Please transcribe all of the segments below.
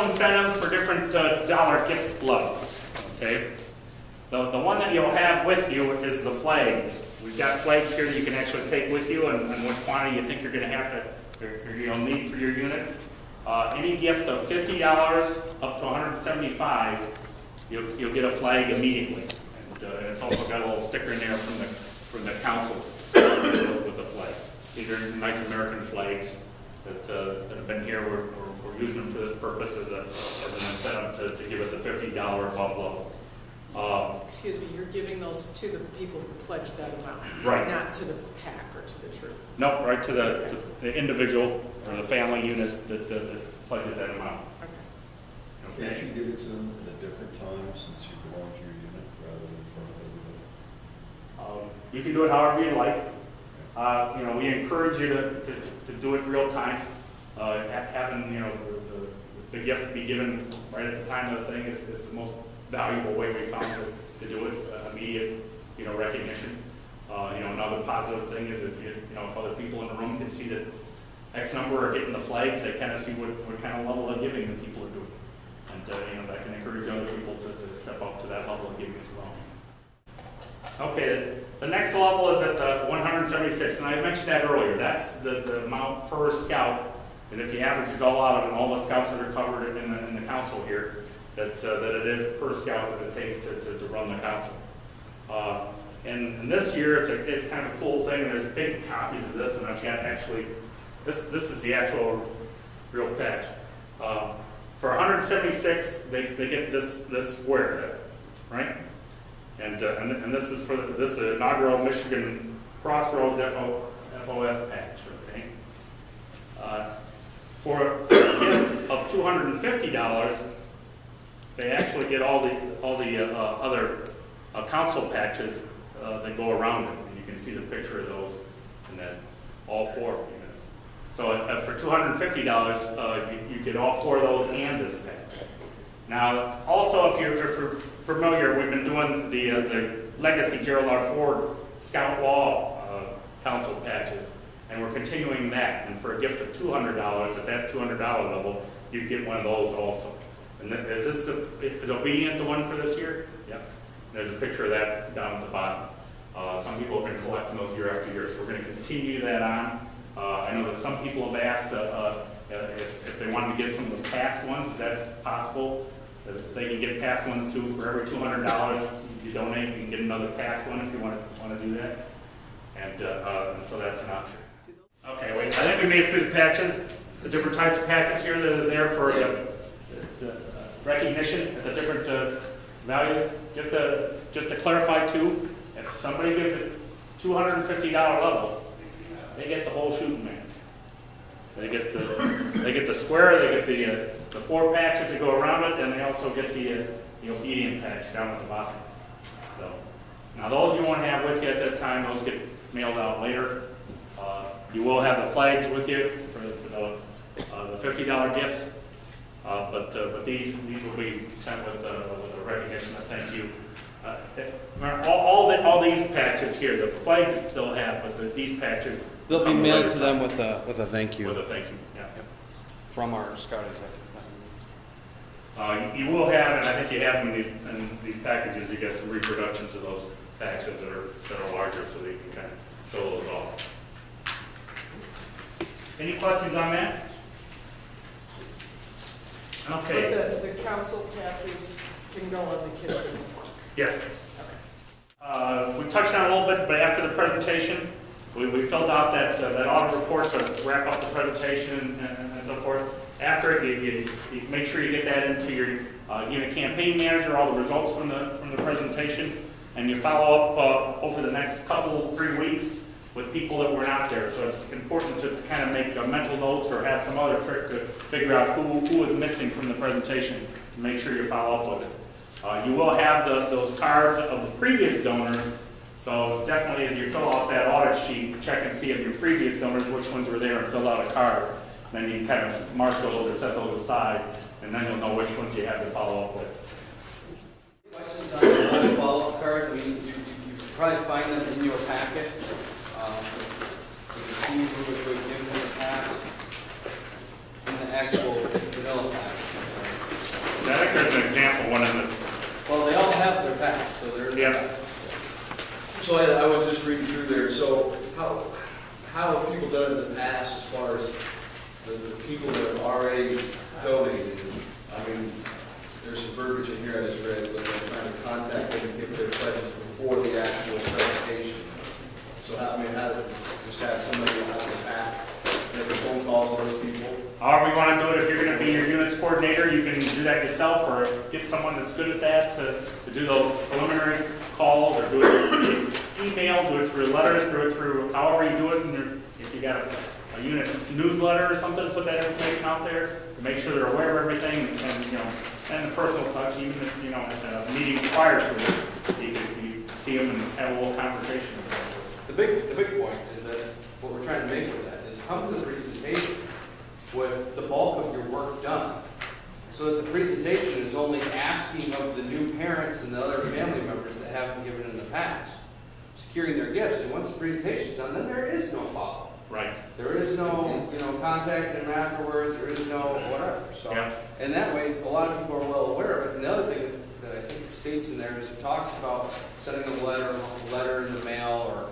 incentives for different dollar gift levels. Okay, the one that you'll have with you is the flags. We've got flags here that you can actually take with you, and what quantity you think you're going to have to, or you'll need for your unit. Any gift of $50 up to $175, you'll get a flag immediately. And it's also got a little sticker in there from the council that goes with the flag. These are nice American flags that have been here. We're using them for this purpose as an incentive to give it the $50 above level. Excuse me, you're giving those to the people who pledge that amount, right? Not to the pack or to the troop. No, right to the individual or the family unit that pledges that amount. Okay. Can't you give it to them at a different time since you belong to your unit rather than in front of everybody? You can do it however you like. You know, we encourage you to do it real time. Having the gift be given right at the time of the thing is the most valuable way we found to do it. Immediate, recognition. Another positive thing is if other people in the room can see that X number are getting the flags, they kind of see what kind of level of giving the people are doing, and that can encourage other people to step up to that level of giving as well. Okay, the next level is at 176, and I mentioned that earlier. That's the amount per scout. And if you average it all out, and all the scouts that are covered in the council here, that it is per scout that it takes to run the council. And this year, it's kind of a cool thing. There's big copies of this, and I've got actually, this is the actual real patch. For 176, they get this square, right? And this is for this inaugural Michigan Crossroads FOS patch. Okay. For a gift of $250, they actually get all the other council patches that go around it, and you can see the picture of those, and then all 4 units. So for $250, you get all 4 of those and this patch. Now, also, if you're familiar, we've been doing the Legacy Gerald R. Ford Scout Wall council patches, and we're continuing that. And for a gift of $200, at that $200 level, you get one of those also. And is Obedient the one for this year? Yep. There's a picture of that down at the bottom. Some people have been collecting those year after year, so we're going to continue that on. I know that some people have asked if they wanted to get some of the past ones. Is that possible? They can get past ones too. For every $200 you donate, you can get another past one if you want to do that. And so that's an option. Okay, wait. I think we made it through the patches, the different types of patches here that are there for the recognition at the different values. Just to clarify too, if somebody gives it $250 level, they get the whole shooting match. They get the square, they get the 4 patches that go around it, and they also get the Obedient patch down at the bottom. So now those you won't have with you at that time; those get mailed out later. You will have the flags with you for the $50 gifts, but these will be sent with a recognition, a thank you. All these patches here, the flags they'll have, but these patches they'll be mailed to them with a thank you. With a thank you, yeah. Yep. From our scout executive. You will have, and I think you have them in these packages. You get some reproductions of those patches that are larger, so that you can kind of show those off. Any questions on that? Okay. But the council patches can go on the kids' uniforms. Yes. Okay. We touched on it a little bit, but after the presentation, we filled out that audit report to wrap up the presentation and so forth. After it, you make sure you get that into your unit campaign manager, all the results from the presentation, and you follow up over the next 3 weeks with people that were not there. So it's important to kind of make mental notes or have some other trick to figure out who is missing from the presentation to make sure you follow up with it. You will have those cards of the previous donors, so definitely as you fill out that audit sheet, check and see if your previous donors, which ones were there, and fill out a card. Then you can kind of mark those or set those aside, and then you'll know which ones you have to follow up with. Questions on the follow-up cards? I mean, you probably find them in your packet. You can see who was given in the past in the actual vanilla packet. ask as far as the people that have already donated. I mean, there's some verbiage in here I just read, but they're trying to contact them and get their pledges before the actual presentation. So how, I mean, how to just have somebody out of the back, make phone calls to those people? However you want to do it, if you're going to be your units coordinator, you can do that yourself, or get someone that's good at that to do those preliminary calls, or do it through email, do it through letters, do it through however you do it. And if you got a unit newsletter or something, put that information out there to make sure they're aware of everything, and you know, and the personal touch, even if you know at a meeting prior to it, you see them and have a little conversation. The big point is that what we're trying to make with that is come to the presentation with the bulk of your work done, so that the presentation is only asking of the new parents and the other family members that haven't given in the past, securing their gifts. And once the presentation's done, then there is no follow-up. Right. There is no, you know, contacting them afterwards. There is no whatever. So, yeah. And that way, a lot of people are well aware of it. And the other thing that I think it states in there is it talks about sending a letter in the mail, or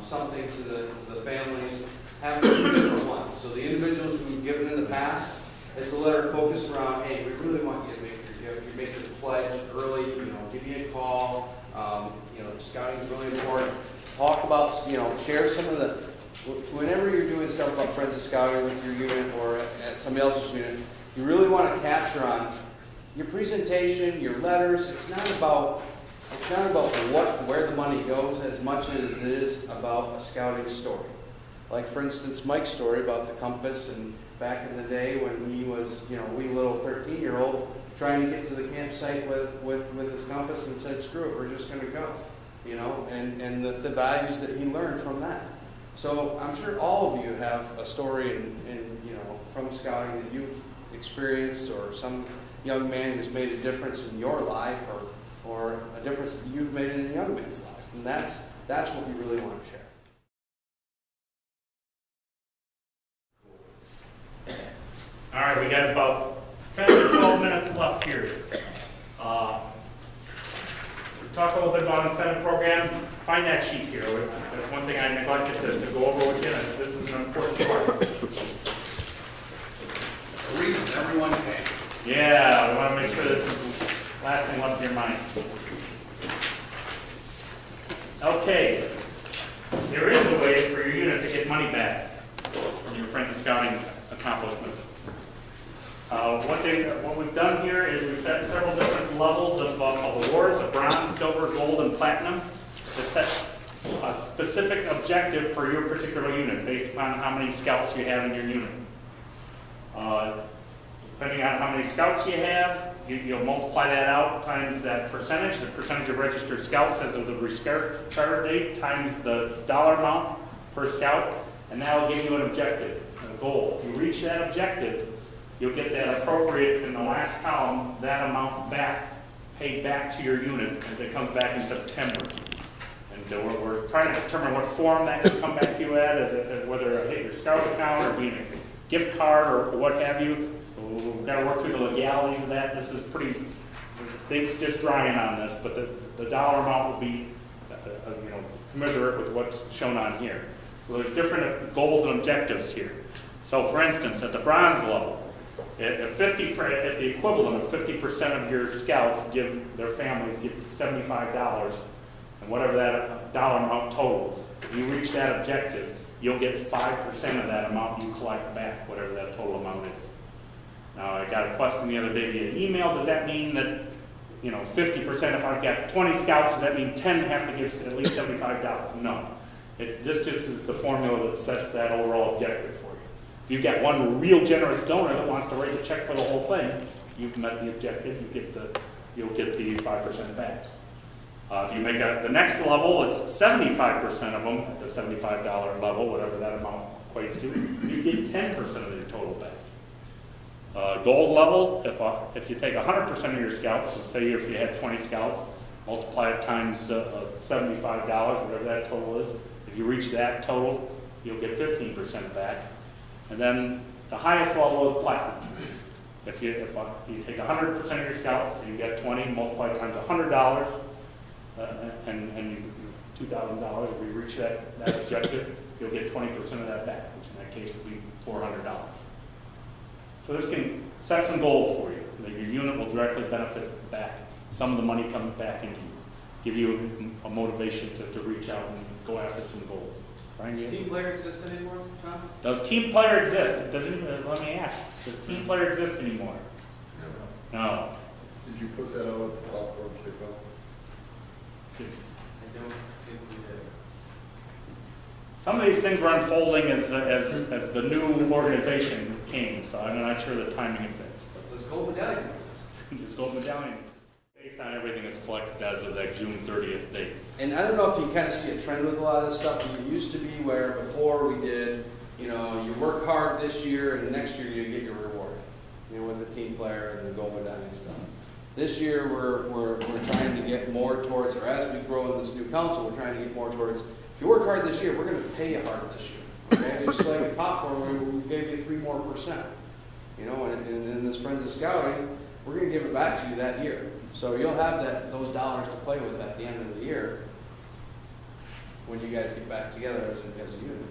something to the families. Have two different ones. So the individuals who've given in the past, it's a letter focused around, hey, we really want you to make your gift. You're making the pledge early. You know, give me a call. You know, scouting is really important. Talk about, you know, share some of the. Whenever you're doing stuff about Friends of Scouting with your unit or at somebody else's unit, you really want to capture on your presentation, your letters. It's not about where the money goes as much as it is about a scouting story. Like, for instance, Mike's story about the compass, and back in the day when he was, you know, wee little 13-year-old trying to get to the campsite with his compass and said, screw it, we're just going to go, you know, and the values that he learned from that. So I'm sure all of you have a story in you know, from scouting that you've experienced, or some young man who's made a difference in your life, or a difference that you've made in a young man's life. And that's what we really want to share. All right, we got about 10 to 12 minutes left here. To talk a little bit about incentive program, find that sheet here. That's one thing I neglected to go over with you, and this is an important part. The reason everyone can. Yeah, we want to make sure this is the last thing left in your mind. Okay, there is a way for your unit to get money back from your Friends of Scouting accomplishments. What we've done here is we've set several different levels of awards, of bronze, silver, gold, and platinum, that set a specific objective for your particular unit based upon how many scouts you have in your unit. Depending on how many scouts you have, you'll multiply that out times that percentage, the percentage of registered scouts as of the restart date, times the dollar amount per scout, and that will give you an objective, a goal. If you reach that objective, you'll get that appropriate in the last column, that amount back, paid back to your unit as it comes back in September. And we're trying to determine what form that can come back to you at, whether it hit your scout account or being a gift card or what have you. We've got to work through the legalities of that. This is pretty, things just drying on this, but the dollar amount will be, you know, commensurate with what's shown on here. So there's different goals and objectives here. So for instance, at the bronze level, if the equivalent of 50% of your scouts give their families give $75, and whatever that dollar amount totals, if you reach that objective, you'll get 5% of that amount you collect back, whatever that total amount is. Now, I got a question the other day via email. Does that mean that, you know, 50%, if I've got 20 scouts, does that mean 10 have to give at least $75? No. This just is the formula that sets that overall objective for you. If you've got one real generous donor that wants to write a check for the whole thing, you've met the objective. You'll get the 5% back. If you make the next level, it's 75% of them at the $75 level, whatever that amount equates to. You get 10% of your total back. Gold level, if you take 100% of your scouts, so say if you had 20 scouts, multiply it times $75, whatever that total is. If you reach that total, you'll get 15% back. And then the highest level is platinum. If you take 100% of your scouts, so you get 20, multiply times $100, and $2,000. If you reach that objective, you'll get 20% of that back, which that case would be $400. So this can set some goals for you, that your unit will directly benefit back. Some of the money comes back into you, give you a motivation to reach out and go after some goals. Brian, Does you- team player exist anymore, Tom? Does team player exist? It doesn't, let me ask, does team player exist anymore? No. Did you put that out at the popcorn kickoff? I don't think we did. Some of these things were unfolding as the new organization came, so I'm not sure the timing of things. Does gold medallion exist? This gold medallion is based on everything that's collected as of that June 30th date. And I don't know if you kind of see a trend with a lot of this stuff. It used to be where before we did, you know, you work hard this year and next year you get your reward, you know, with the team player and the gold medallion stuff. This year we're trying to get more towards, or as we grow in this new council, we're trying to get more towards, if you work hard this year, we're going to pay you hard this year. Okay? Just like at popcorn, we gave you 3% more. You know, and in this Friends of Scouting, we're going to give it back to you that year. So you'll have those dollars to play with at the end of the year when you guys get back together as a unit.